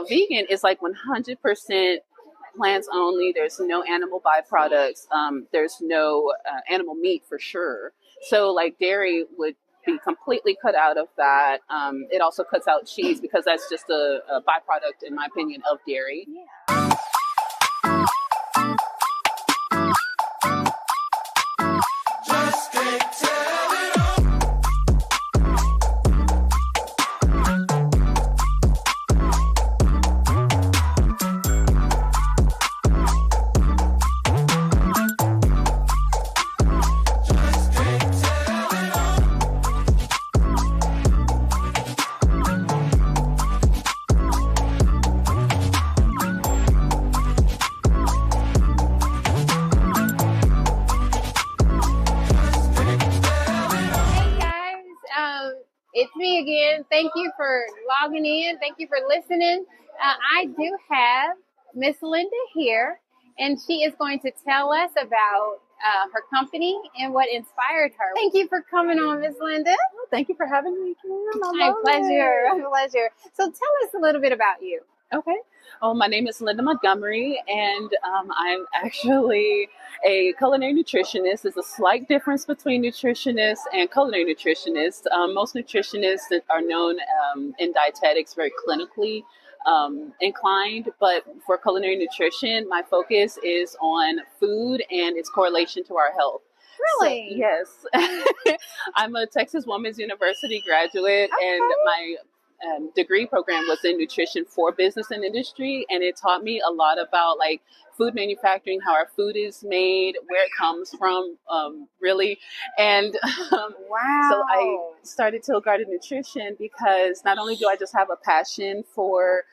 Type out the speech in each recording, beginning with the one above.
vegan is like 100% plants only. There's no animal byproducts. There's no animal meat for sure. So like dairy would be completely cut out of that. It also cuts out cheese because that's just a byproduct, in my opinion, of dairy. Yeah. It's me again. Thank you for logging in. Thank you for listening. I do have Miss Linda here, and she is going to tell us about her company and what inspired her. Thank you for coming on, Miss Linda. Well, thank you for having me, Kim. My pleasure. So tell us a little bit about you. Okay. Oh, my name is Linda Montgomery, and I'm actually a culinary nutritionist. There's a slight difference between nutritionist and culinary nutritionist. Most nutritionists are known in dietetics very clinically inclined, but for culinary nutrition, my focus is on food and its correlation to our health. Really? So, yes. I'm a Texas Women's University graduate, and my degree program was in nutrition for business and industry, and it taught me a lot about like food manufacturing, how our food is made, where it comes from, really. And wow. So I started Teal Garden Nutrition because not only do I just have a passion for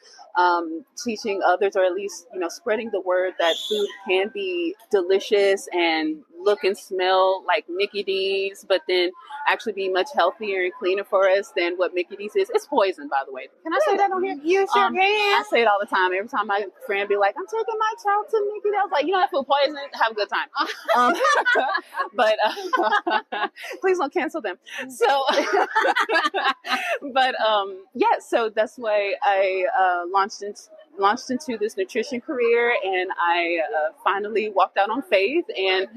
teaching others, or at least, spreading the word that food can be delicious and look and smell like Mickey D's, but then actually be much healthier and cleaner for us than what Mickey D's is. It's poison, by the way. Can I say that on here? You sure can. I say it all the time. Every time my friend be like, I'm taking my child to Mickey D's. I was like, that food poison. Have a good time. But please don't cancel them. So, but yeah, so that's why I launched into this nutrition career, and I finally walked out on faith and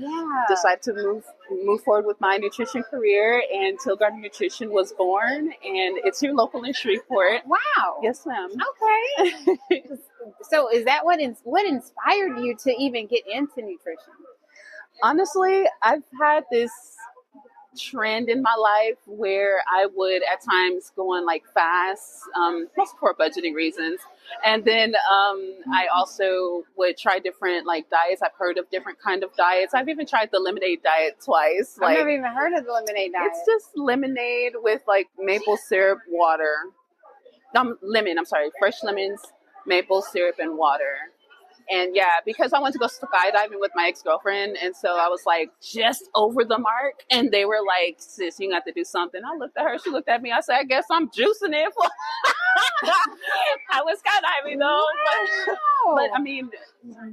decided to move forward with my nutrition career, and Teal Garden Nutrition was born, and it's here local in Shreveport. Wow. Yes, ma'am. Okay. So is that what inspired you to even get into nutrition? Honestly, I've had this trend in my life where I would at times go on like fasts, mostly for budgeting reasons. And then I also would try different like diets. I've heard of different kind of diets. I've even tried the lemonade diet twice. I've never even heard of the lemonade diet. It's just lemonade with like maple syrup, water. Fresh lemons, maple syrup, and water. And yeah, because I went to go skydiving with my ex-girlfriend, and so I was like just over the mark, and they were like, sis, you got to do something. I looked at her, she looked at me, I said, I guess I'm juicing it for I was skydiving though, but I mean,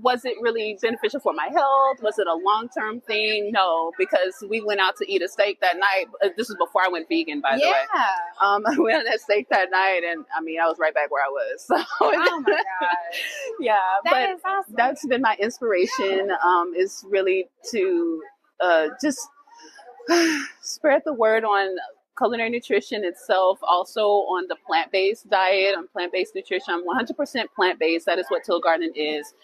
was it really beneficial for my health? Was it a long-term thing? No, because we went out to eat a steak that night. This is before I went vegan, by the way. I went on that steak that night, and I mean, I was right back where I was. So, oh my God. Yeah, that is awesome. That's been my inspiration, is really to just spread the word on culinary nutrition itself, also on the plant-based diet, on plant-based nutrition. I'm 100% plant-based. That is what Teal Garden is.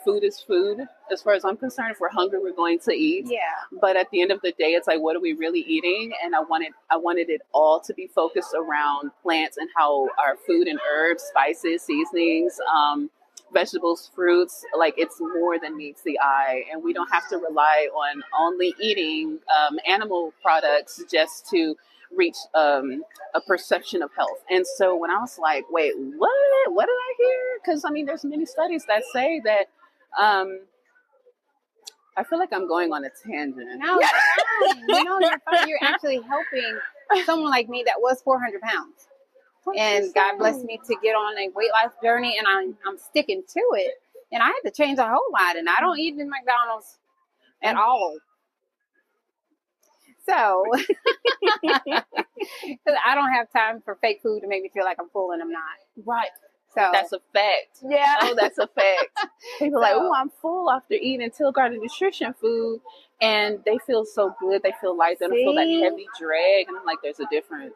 Food is food. As far as I'm concerned, if we're hungry, we're going to eat. Yeah. But at the end of the day, it's like, what are we really eating? And I wanted it all to be focused around plants and how our food and herbs, spices, seasonings, vegetables, fruits, like it's more than meets the eye, and we don't have to rely on only eating animal products just to reach a perception of health. And so when I was like, wait, what did I hear? Because I mean, there's many studies that say that I feel like I'm going on a tangent. No, you're fine. You're actually helping someone like me that was 400 pounds. And God blessed me to get on a weight loss journey, and I'm sticking to it. And I had to change a whole lot, and I don't eat in McDonald's at all. So, because I don't have time for fake food to make me feel like I'm full and I'm not. Right. So that's a fact. yeah. Oh, that's a fact. People are like, So- oh, I'm full after eating Teal Garden Nutrition food. And they feel so good. They feel light. They don't feel that See? heavy drag. And I'm like, there's a difference.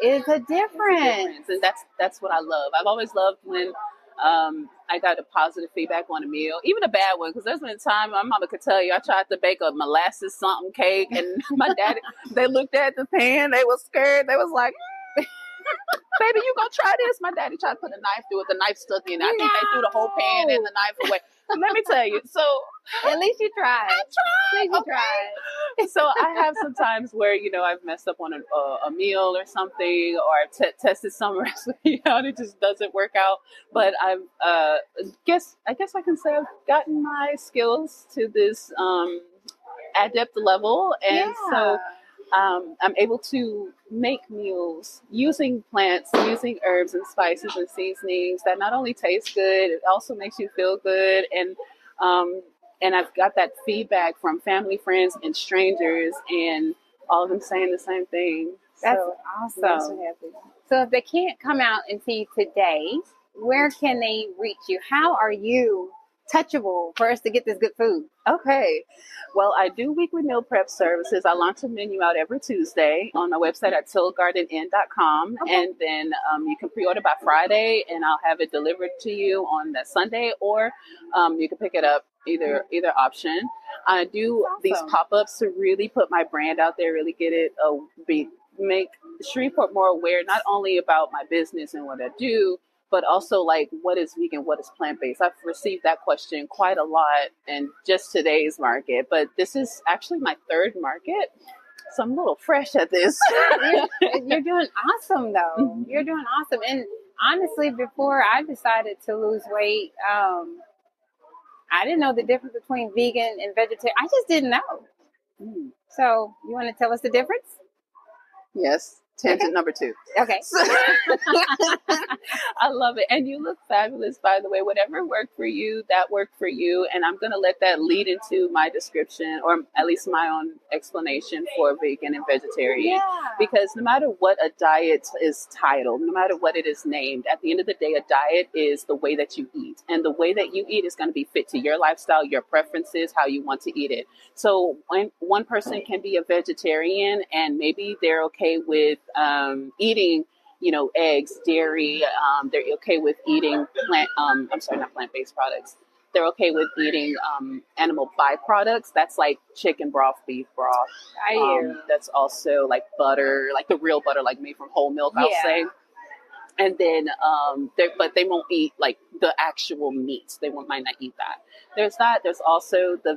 It's a There's a difference. difference. And that's what I love. I've always loved when I got a positive feedback on a meal, even a bad one. Because there's been a time my mama could tell you I tried to bake a molasses something cake, and my daddy, they looked at the pan, they was scared. They was like, baby, you gonna try this? My daddy tried to put a knife through it. The knife stuck in. I think they threw the whole pan and the knife away. Let me tell you. So At least you tried. I tried. At least you Okay. tried. So I have some times where, you know, I've messed up on a meal or something, or I've tested some recipe out. It just doesn't work out. But I've I guess I can say I've gotten my skills to this adept level, and so I'm able to make meals using plants, using herbs and spices and seasonings that not only taste good, it also makes you feel good. And I've got that feedback from family, friends, and strangers, and all of them saying the same thing. That's So, awesome. I'm so happy. So if they can't come out and see you today, where can they reach you? How are you touchable for us to get this good food? Okay. Well, I do weekly meal prep services. I launch a menu out every Tuesday on my website at tealgardeninn.com. Okay. And then you can pre-order by Friday, and I'll have it delivered to you on that Sunday, or you can pick it up, either option. I do these pop-ups to really put my brand out there, really get it, make Shreveport more aware, not only about my business and what I do, but also like what is vegan, what is plant-based. I've received that question quite a lot in just today's market, but this is actually my third market, so I'm a little fresh at this. You're doing awesome though. Mm-hmm. You're doing awesome. And honestly, before I decided to lose weight, I didn't know the difference between vegan and vegetarian. I just didn't know. So you want to tell us the difference? Yes. Tangent number 2. Okay. I love it. And you look fabulous, by the way. Whatever worked for you, that worked for you. And I'm going to let that lead into my description, or at least my own explanation for vegan and vegetarian. Yeah. Because no matter what a diet is titled, no matter what it is named, at the end of the day, a diet is the way that you eat. And the way that you eat is going to be fit to your lifestyle, your preferences, how you want to eat it. So when one person can be a vegetarian and maybe they're okay with eating, you know, eggs, dairy. They're okay with eating not plant-based products. They're okay with eating animal byproducts. That's like chicken broth, beef broth. That's also like butter, like the real butter, like made from whole milk, I'll say. And then, but they won't eat like the actual meats. They might not eat that. There's that. There's also the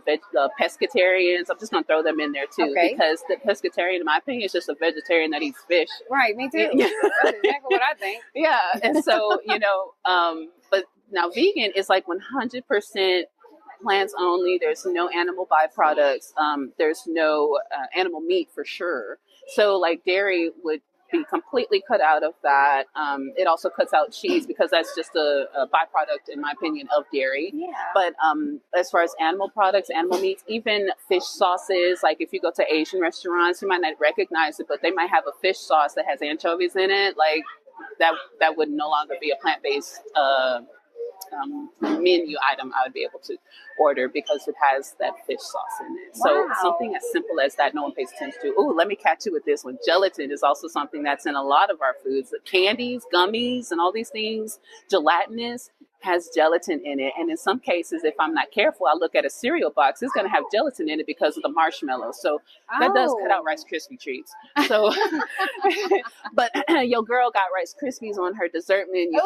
pescatarians. I'm just going to throw them in there too, because the pescatarian, in my opinion, is just a vegetarian that eats fish. Right. Me too. That's exactly what I think. Yeah. And so, you know, but now vegan is like 100% plants only. There's no animal byproducts. There's no animal meat for sure. So like dairy would be completely cut out of that. It also cuts out cheese because that's just a byproduct, in my opinion, of dairy. Yeah. But as far as animal products, animal meats, even fish sauces, like if you go to Asian restaurants, you might not recognize it, but they might have a fish sauce that has anchovies in it. Like that would no longer be a plant-based menu item I would be able to order because it has that fish sauce in it. So something as simple as that, no one pays attention to. Ooh, let me catch you with this one. Gelatin is also something that's in a lot of our foods. The candies, gummies, and all these things, gelatinous, has gelatin in it. And in some cases, if I'm not careful, I look at a cereal box, it's going to have gelatin in it because of the marshmallows. So that does cut out Rice Krispie treats. So, but your girl got Rice Krispies on her dessert menu.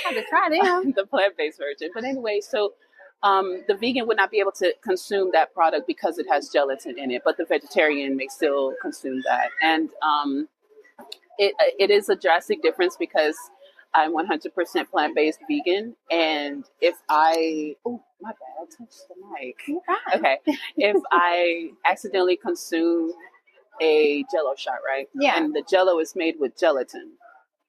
Had to try them. The plant-based version. But anyway, so the vegan would not be able to consume that product because it has gelatin in it, but the vegetarian may still consume that. And it is a drastic difference because I'm 100% plant-based vegan. And if my bad, I touched the mic. Okay. If I accidentally consume a Jell-O shot, right? Yeah. And the Jell-O is made with gelatin.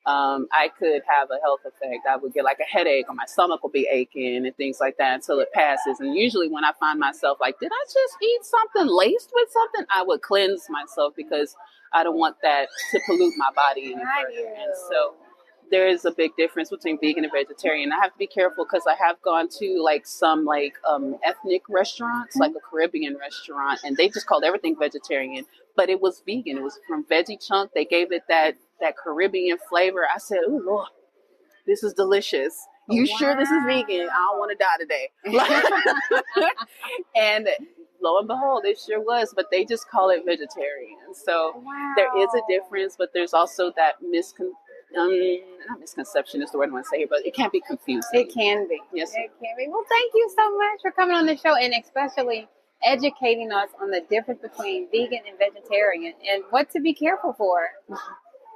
I could have a health effect. I would get like a headache, or my stomach will be aching and things like that until it passes. And usually when I find myself like, did I just eat something laced with something? I would cleanse myself because I don't want that to pollute my body any further. And so there is a big difference between vegan and vegetarian. I have to be careful because I have gone to like some like ethnic restaurants, like a Caribbean restaurant, and they just called everything vegetarian, but it was vegan. It was from veggie chunk. They gave it that Caribbean flavor. I said, "Ooh, Lord, this is delicious. You sure this is vegan? I don't want to die today." And lo and behold, it sure was, but they just call it vegetarian. So there is a difference, but there's also that not misconception is the word I want to say here, but it can be confusing. It can be. Yes. It can be. Well, thank you so much for coming on the show and especially educating us on the difference between vegan and vegetarian and what to be careful for.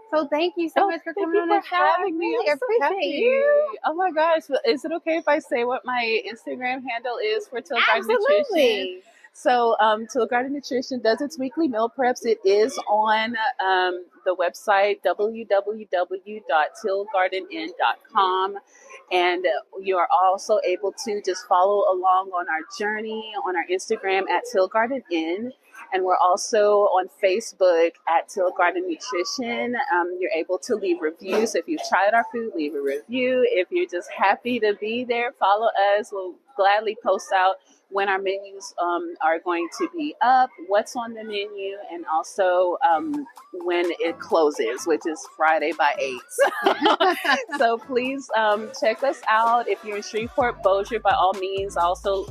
So thank you so much for coming on the show. Having me. I appreciate you. Oh my gosh. Is it okay if I say what my Instagram handle is for Teal Garden Nutrition? Absolutely. So Teal Garden Nutrition does its weekly meal preps. It is on the website www.tealgardenn.com. And you are also able to just follow along on our journey on our Instagram at Teal Garden Inn. And we're also on Facebook at Teal Garden Nutrition. You're able to leave reviews. If you've tried our food, leave a review. If you're just happy to be there, follow us. We'll gladly post out when our menus are going to be up, what's on the menu, and also when it closes, which is Friday by 8. So please check us out. If you're in Shreveport, Bossier, by all means, also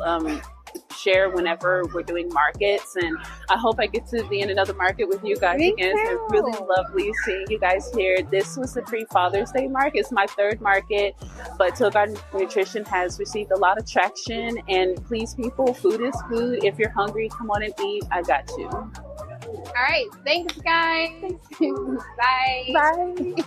share whenever we're doing markets. And I hope I get to be in another market with you guys again. It's really lovely seeing you guys here. This was the pre-Father's Day market. It's my third market, but Teal Garden Nutrition has received a lot of traction. And please, people, food is food. If you're hungry, come on and eat. I got you. All right. Thanks, guys. Bye. Bye.